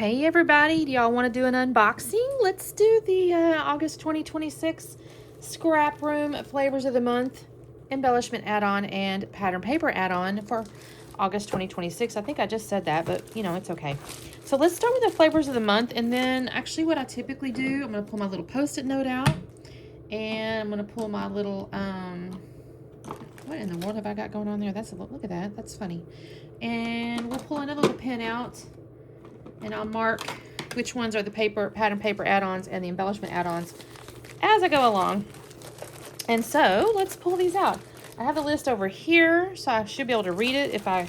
Hey everybody, do y'all want to do an unboxing? Let's do the August 2026 Scrap Room Flavors of the Month embellishment add-on and pattern paper add-on for August 2026. I think I just said that, but you know, it's okay. So let's start with the flavors of the month, and then actually what I typically do, I'm going to pull my little post-it note out, and I'm going to pull my little, what in the world have I got going on there? Look at that, that's funny. And we'll pull another little pen out, and I'll mark which ones are the pattern paper add-ons and the embellishment add-ons as I go along. And so let's pull these out. I have the list over here, so I should be able to read it if I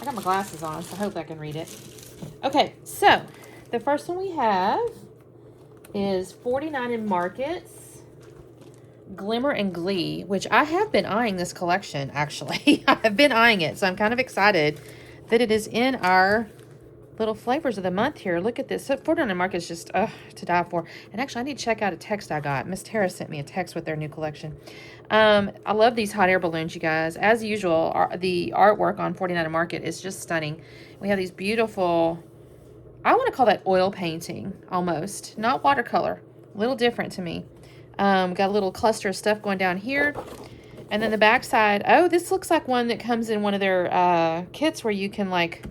got my glasses on, so I hope I can read it. Okay, so the first one we have is 49 in Markets, Glimmer and Glee, which I have been eyeing this collection, actually. I have been eyeing it, so I'm kind of excited that it is in our little flavors of the month here. Look at this. So 49 Market is just to die for. And actually, I need to check out a text I got. Miss Tara sent me a text with their new collection. I love these hot air balloons, you guys. As usual, the artwork on 49 Market is just stunning. We have these beautiful, I want to call that oil painting almost, not watercolor. A little different to me. Got a little cluster of stuff going down here. And then the back side, oh, this looks like one that comes in one of their kits where you can, like,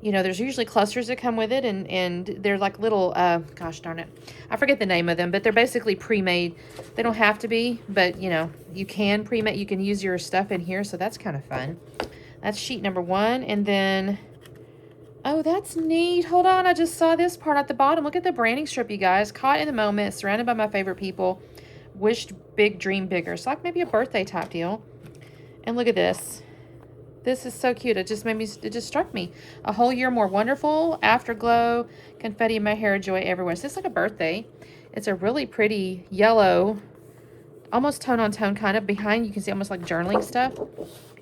you know, there's usually clusters that come with it, and they're like little, gosh darn it, I forget the name of them, but they're basically pre-made. They don't have to be, but, you know, you can pre-made. You can use your stuff in here, so that's kind of fun. That's sheet number 1, and then, oh, that's neat. Hold on, I just saw this part at the bottom. Look at the branding strip, you guys. Caught in the moment, surrounded by my favorite people. Wished big, dream bigger. It's like maybe a birthday type deal. And look at this. This is so cute. It just struck me. A whole year more wonderful, afterglow, confetti in my hair, joy everywhere. So it's like a birthday. It's a really pretty yellow, almost tone on tone kind of. Behind you can see almost like journaling stuff.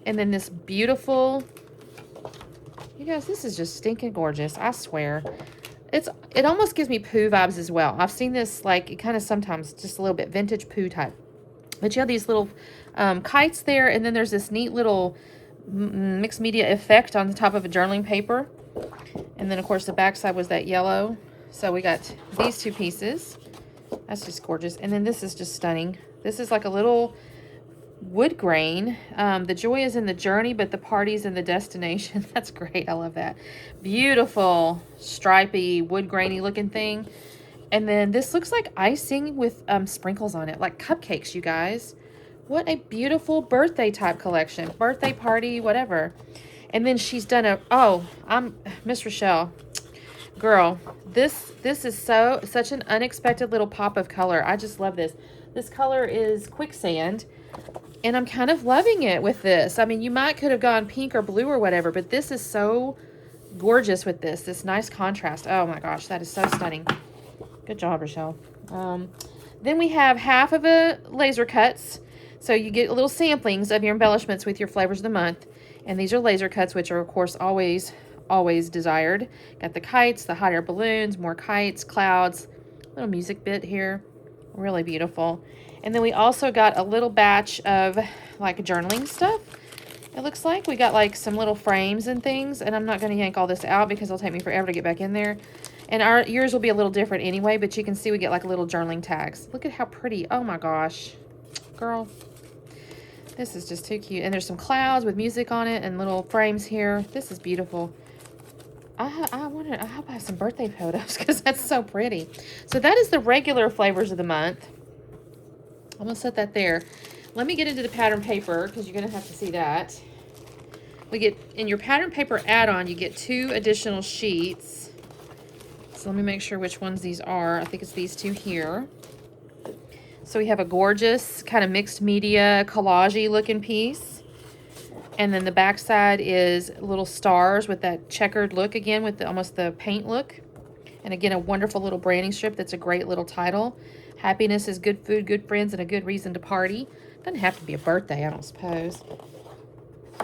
And then this beautiful, you guys, this is just stinking gorgeous. I swear. It almost gives me Pooh vibes as well. I've seen this, like, it kind of sometimes just a little bit vintage Pooh type. But you have these little kites there, and then there's this neat little mixed media effect on the top of a journaling paper. And then of course the back side was that yellow. So we got these two pieces. That's just gorgeous. And then this is just stunning. This is like a little wood grain. The joy is in the journey, but the party's in the destination. That's great. I love that. Beautiful stripy wood grainy looking thing. And then this looks like icing with sprinkles on it, like cupcakes, you guys. What a beautiful birthday type collection. Birthday party, whatever. And then she's done I'm Miss Rochelle. Girl, this is such an unexpected little pop of color. I just love this. This color is quicksand, and I'm kind of loving it with this. I mean, you could have gone pink or blue or whatever, but this is so gorgeous with this nice contrast. Oh my gosh, that is so stunning. Good job, Rochelle. Then we have half of a laser cuts. So you get little samplings of your embellishments with your flavors of the month. And these are laser cuts, which are, of course, always desired. Got the kites, the hot air balloons, more kites, clouds, little music bit here. Really beautiful. And then we also got a little batch of, like, journaling stuff. It looks like we got, like, some little frames and things. And I'm not going to yank all this out because it'll take me forever to get back in there. And yours will be a little different anyway, but you can see we get, like, little journaling tags. Look at how pretty. Oh, my gosh. Girl, this is just too cute. And there's some clouds with music on it and little frames here. This is beautiful. I hope I have some birthday photos because that's so pretty. So that is the regular flavors of the month. I'm going to set that there. Let me get into the pattern paper because you're going to have to see that. We get, in your pattern paper add-on, you get 2 additional sheets. So let me make sure which ones these are. I think it's these 2 here. So we have a gorgeous kind of mixed media collage-y looking piece. And then the back side is little stars with that checkered look again with almost the paint look. And again, a wonderful little branding strip that's a great little title. Happiness is good food, good friends, and a good reason to party. Doesn't have to be a birthday, I don't suppose.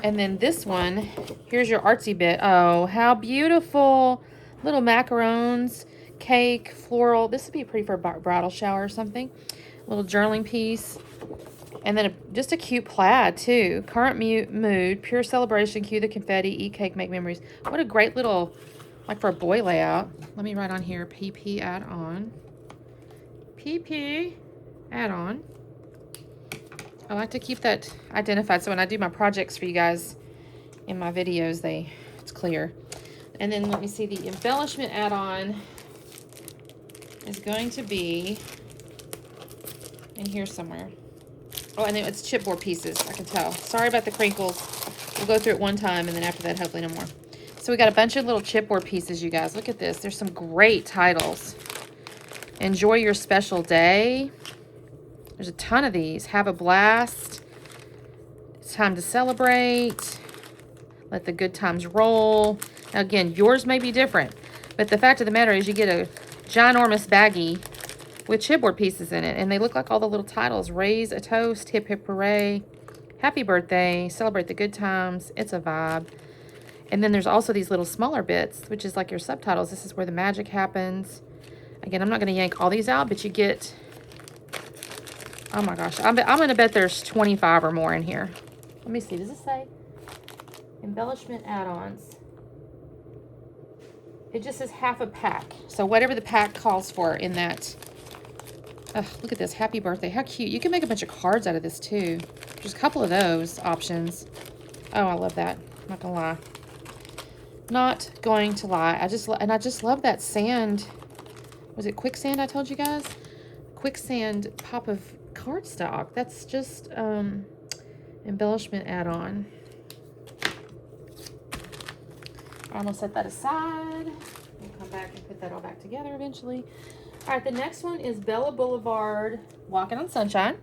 And then this one, here's your artsy bit. Oh, how beautiful. Little macarons, cake, floral. This would be pretty for a bridal shower or something. Little journaling piece. And then just a cute plaid, too. Current mood, pure celebration, cue the confetti, eat cake, make memories. What a great little like for a boy layout. Let me write on here, PP add-on. PP add-on. I like to keep that identified so when I do my projects for you guys in my videos, it's clear. And then let me see, the embellishment add-on is going to be in here somewhere. Oh, and then it's chipboard pieces, I can tell. Sorry about the crinkles. We'll go through it one time, and then after that, hopefully no more. So we got a bunch of little chipboard pieces, you guys. Look at this. There's some great titles. Enjoy your special day. There's a ton of these. Have a blast. It's time to celebrate. Let the good times roll. Now, again, yours may be different, but the fact of the matter is you get a ginormous baggie with chipboard pieces in it, and they look like all the little titles. Raise a toast, hip hip hooray, happy birthday, celebrate the good times, it's a vibe. And then there's also these little smaller bits, which is like your subtitles. This is where the magic happens. Again, I'm not going to yank all these out, but you get, oh my gosh, I'm going to bet there's 25 or more in here. Let me see, does it say embellishment add-ons? It just says half a pack. So whatever the pack calls for in that. Oh, look at this. Happy birthday. How cute. You can make a bunch of cards out of this too. There's a couple of those options. Oh, I love that. Not gonna lie. Not going to lie. I just love that sand. Was it quicksand I told you guys? Quicksand pop of cardstock. That's just embellishment add-on. I'm gonna set that aside. We'll come back and put that all back together eventually. All right, the next one is Bella Boulevard Walking on Sunshine.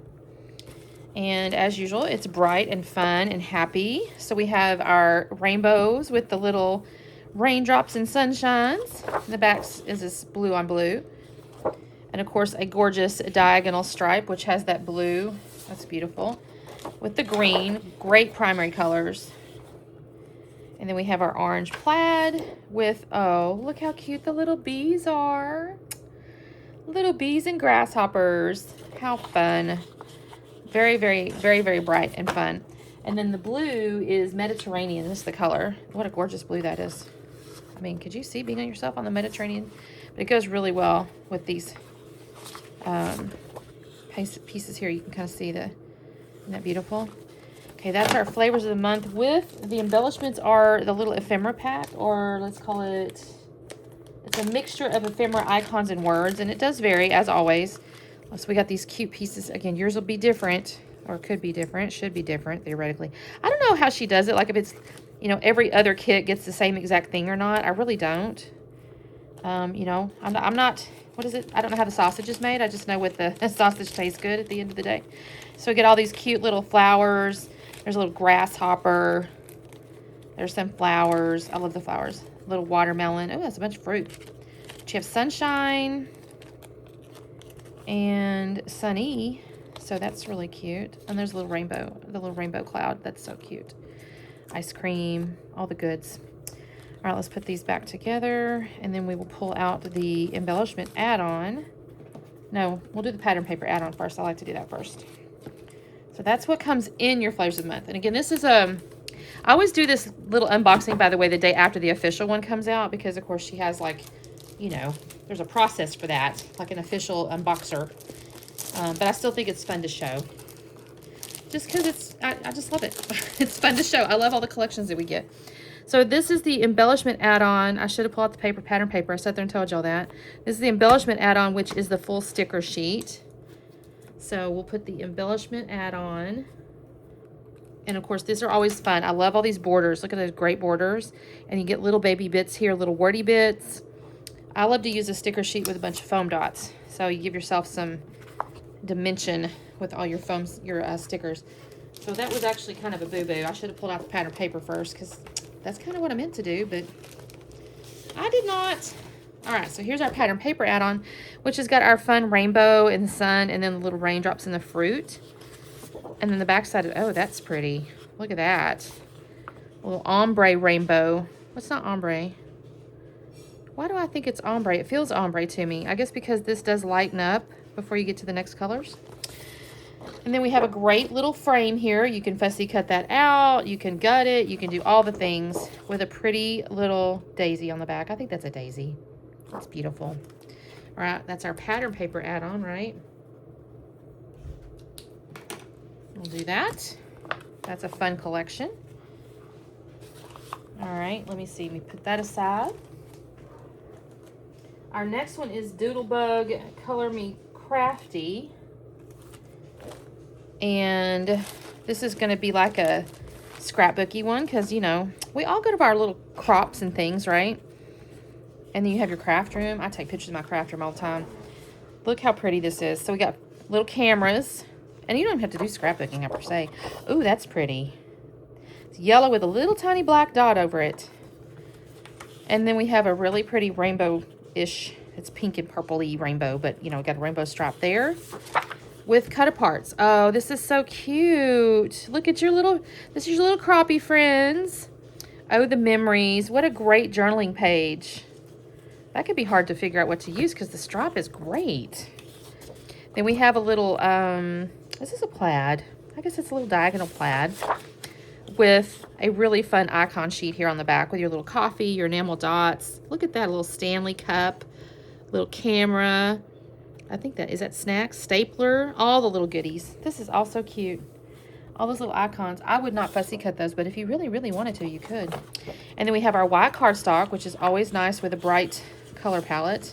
And as usual, it's bright and fun and happy. So we have our rainbows with the little raindrops and sunshines. The back is this blue on blue. And of course, a gorgeous diagonal stripe, which has that blue. That's beautiful. With the green, great primary colors. And then we have our orange plaid with, oh, look how cute the little bees are. Little bees and grasshoppers. How fun. Very, very, very, very bright and fun. And then the blue is Mediterranean. This is the color. What a gorgeous blue that is. I mean, could you see being on yourself on the Mediterranean? But it goes really well with these pieces here. You can kind of see isn't that beautiful? Okay, that's our flavors of the month. With the embellishments are the little ephemera pack, or let's call it, it's a mixture of ephemera icons and words, and it does vary as always. So we got these cute pieces. Again, yours will be different, or could be different, should be different theoretically. I don't know how she does it, like if it's, you know, every other kit gets the same exact thing or not. I really don't. You know, I'm not, what is it? I don't know how the sausage is made. I just know what the sausage tastes good at the end of the day. So we get all these cute little flowers. There's a little grasshopper. There's some flowers. I love the flowers. A little watermelon. Oh, that's a bunch of fruit. But you have sunshine and sunny. So that's really cute. And there's a little rainbow, the little rainbow cloud. That's so cute. Ice cream, all the goods. All right, let's put these back together. And then we will pull out the embellishment add-on. No, we'll do the pattern paper add-on first. I like to do that first. So that's what comes in your flavors of the month. And again, this is I always do this little unboxing, by the way, the day after the official one comes out, because of course she has, like, you know, there's a process for that, like an official unboxer. But I still think it's fun to show. Just because I just love it. It's fun to show. I love all the collections that we get. So this is the embellishment add-on. I should have pulled out the paper, pattern paper. I sat there and told y'all that. This is the embellishment add-on, which is the full sticker sheet. So we'll put the embellishment add-on. And of course, these are always fun. I love all these borders. Look at those great borders. And you get little baby bits here, little wordy bits. I love to use a sticker sheet with a bunch of foam dots. So you give yourself some dimension with all your foams, your stickers. So that was actually kind of a boo-boo. I should have pulled out the pattern paper first, because that's kind of what I meant to do, but I did not. All right, so here's our pattern paper add-on, which has got our fun rainbow and the sun, and then the little raindrops in the fruit. And then the back side, oh, that's pretty. Look at that. A little ombre rainbow. What's not ombre? Why do I think it's ombre? It feels ombre to me. I guess because this does lighten up before you get to the next colors. And then we have a great little frame here. You can fussy cut that out. You can gut it. You can do all the things with a pretty little daisy on the back. I think that's a daisy. That's beautiful. All right, that's our pattern paper add-on, right? We'll do that. That's a fun collection. All right, let me see. Let me put that aside. Our next one is Doodlebug Color Me Crafty. And this is going to be like a scrapbooky one because, you know, we all go to our little crops and things, right? And then you have your craft room. I take pictures of my craft room all the time. Look how pretty this is. So we got little cameras. And you don't even have to do scrapbooking per se. Ooh, that's pretty. It's yellow with a little tiny black dot over it. And then we have a really pretty rainbow-ish. It's pink and purple-y rainbow, but, you know, got a rainbow stripe there. With cut-aparts. Oh, this is so cute. Look at your little, this is your little crappie friends. Oh, the memories. What a great journaling page. That could be hard to figure out what to use because the stripe is great. Then we have a little, this is a plaid. I guess it's a little diagonal plaid with a really fun icon sheet here on the back with your little coffee, your enamel dots. Look at that little Stanley cup, little camera. I think that, is that snacks, stapler, all the little goodies. This is also cute. All those little icons. I would not fussy cut those, but if you really, really wanted to, you could. And then we have our white cardstock, which is always nice with a bright color palette.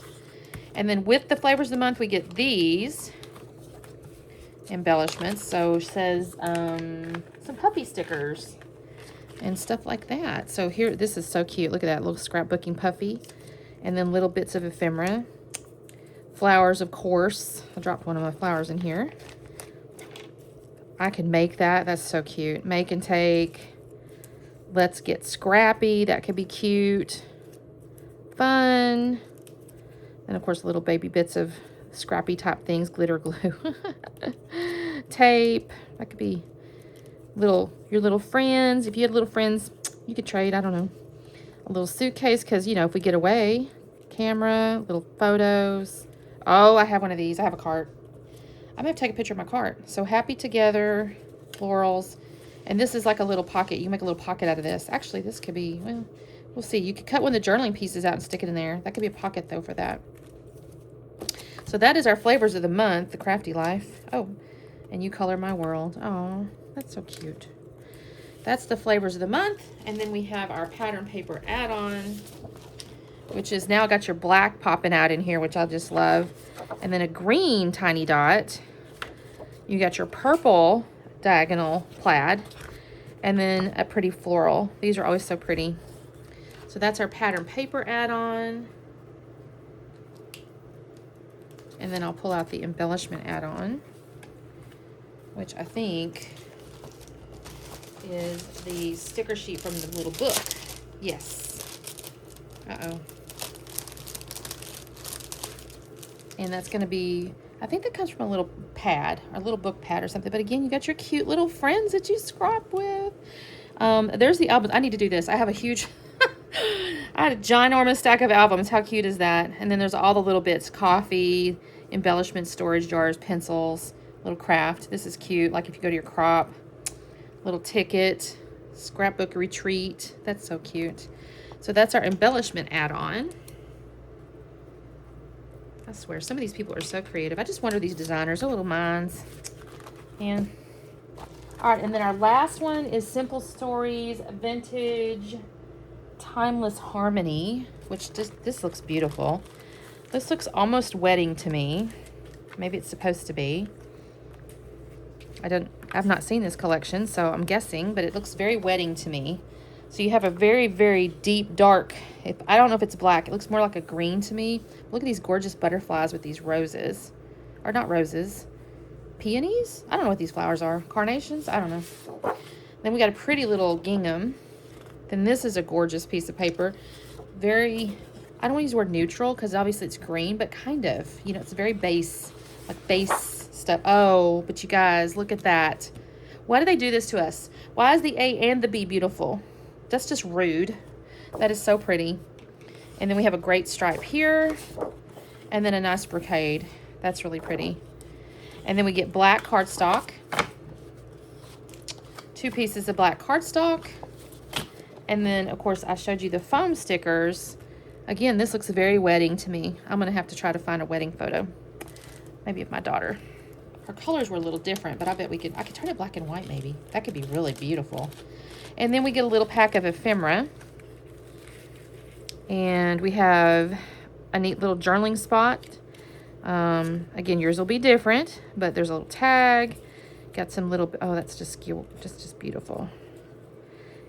And then with the flavors of the month, we get these embellishments. So it says some puppy stickers and stuff like that. So here, this is so cute. Look at that little scrapbooking puffy. And then little bits of ephemera. Flowers, of course. I dropped one of my flowers in here. I can make that. That's so cute. Make and take. Let's get scrappy. That could be cute. Fun. And of course, little baby bits of scrappy type things. Glitter glue. Tape. That could be your little friends. If you had little friends, you could trade. I don't know. A little suitcase because, you know, if we get away. Camera. Little photos. Oh, I have one of these. I have a cart. I'm going to take a picture of my cart. So happy together, florals. And this is like a little pocket. You can make a little pocket out of this. Actually, this could be, well, we'll see. You could cut one of the journaling pieces out and stick it in there. That could be a pocket, though, for that. So that is our flavors of the month, the Crafty Life. Oh, and you color my world. Oh, that's so cute. That's the flavors of the month. And then we have our pattern paper add-on, which is now got your black popping out in here, which I just love. And then a green tiny dot. You got your purple diagonal plaid. And then a pretty floral. These are always so pretty. So that's our pattern paper add-on. And then I'll pull out the embellishment add-on, which I think is the sticker sheet from the little book. Yes. Uh-oh. And that's going to be, I think that comes from a little pad, or a little book pad or something. But again, you got your cute little friends that you scrap with. There's the albums. I need to do this. I have a huge, I had a ginormous stack of albums. How cute is that? And then there's all the little bits, coffee, embellishment, storage jars, pencils, little craft. This is cute. Like if you go to your crop, little ticket, scrapbook retreat. That's so cute. So that's our embellishment add-on. I swear, some of these people are so creative. I just wonder, these designers, their little minds. And all right, and then our last one is Simple Stories Vintage Timeless Harmony, which this looks beautiful. This looks almost wedding to me. Maybe it's supposed to be. I've not seen this collection, so I'm guessing, but it looks very wedding to me. So you have a very, very deep, dark, I don't know if it's black. It looks more like a green to me. Look at these gorgeous butterflies with these roses. Or not roses. Peonies? I don't know what these flowers are. Carnations? I don't know. Then we got a pretty little gingham. Then this is a gorgeous piece of paper. Very, I don't want to use the word neutral because obviously it's green, but kind of. You know, it's very base, like base stuff. Oh, but you guys, look at that. Why do they do this to us? Why is the A and the B beautiful? That's just rude. That is so pretty. And then we have a great stripe here. And then a nice brocade. That's really pretty. And then we get black cardstock. 2 pieces of black cardstock. And then, of course, I showed you the foam stickers. Again, this looks very wedding to me. I'm going to have to try to find a wedding photo. Maybe of my daughter. Her colors were a little different, but I bet I could turn it black and white maybe. That could be really beautiful. And then we get a little pack of ephemera. And we have a neat little journaling spot. Again, yours will be different, but there's a little tag. Got some little, oh, that's just beautiful.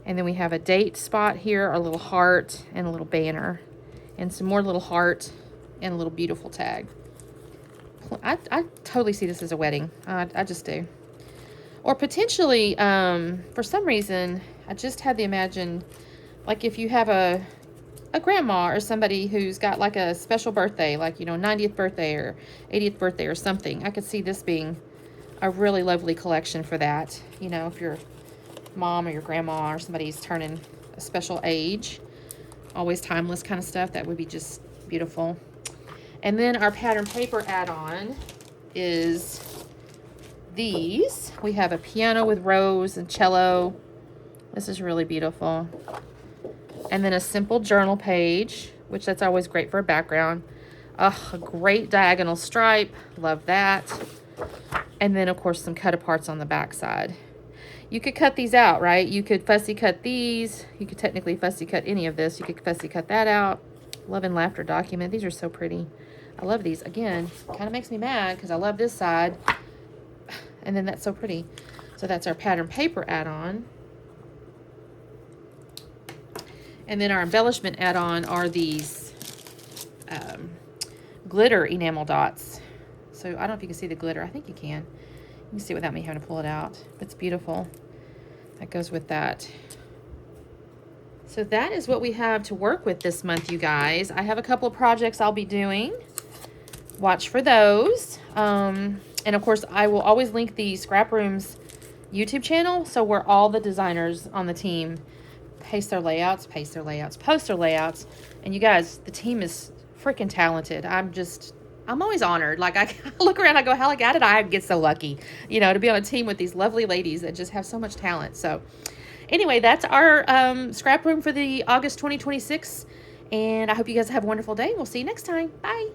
And then we have a date spot here, a little heart, and a little banner. And some more little heart, and a little beautiful tag. I totally see this as a wedding. I just do. Or potentially, for some reason, I just had the imagine, like if you have a grandma or somebody who's got like a special birthday, like, you know, 90th birthday or 80th birthday or something. I could see this being a really lovely collection for that. You know, if your mom or your grandma or somebody's turning a special age, always timeless kind of stuff, that would be just beautiful. And then our pattern paper add-on is these. We have a piano with rose and cello. This is really beautiful. And then a simple journal page, which that's always great for a background. A great diagonal stripe. Love that. And then, of course, some cut-aparts on the back side. You could cut these out, right? You could fussy cut these. You could technically fussy cut any of this. You could fussy cut that out. Love and Laughter document. These are so pretty. I love these. Again, kind of makes me mad because I love this side. And then that's so pretty. So that's our pattern paper add-on. And then our embellishment add-on are these glitter enamel dots. So I don't know if you can see the glitter. I think you can. You can see it without me having to pull it out. It's beautiful. That goes with that. So that is what we have to work with this month, you guys. I have a couple of projects I'll be doing. Watch for those. And of course, I will always link the Scrap Room's YouTube channel, so where all the designers on the team paste their layouts, post their layouts. And you guys, the team is freaking talented. I'm always honored. Like, I look around, I go, how did I get so lucky, you know, to be on a team with these lovely ladies that just have so much talent. So anyway, that's our Scrap Room for the August 2026. And I hope you guys have a wonderful day. We'll see you next time. Bye.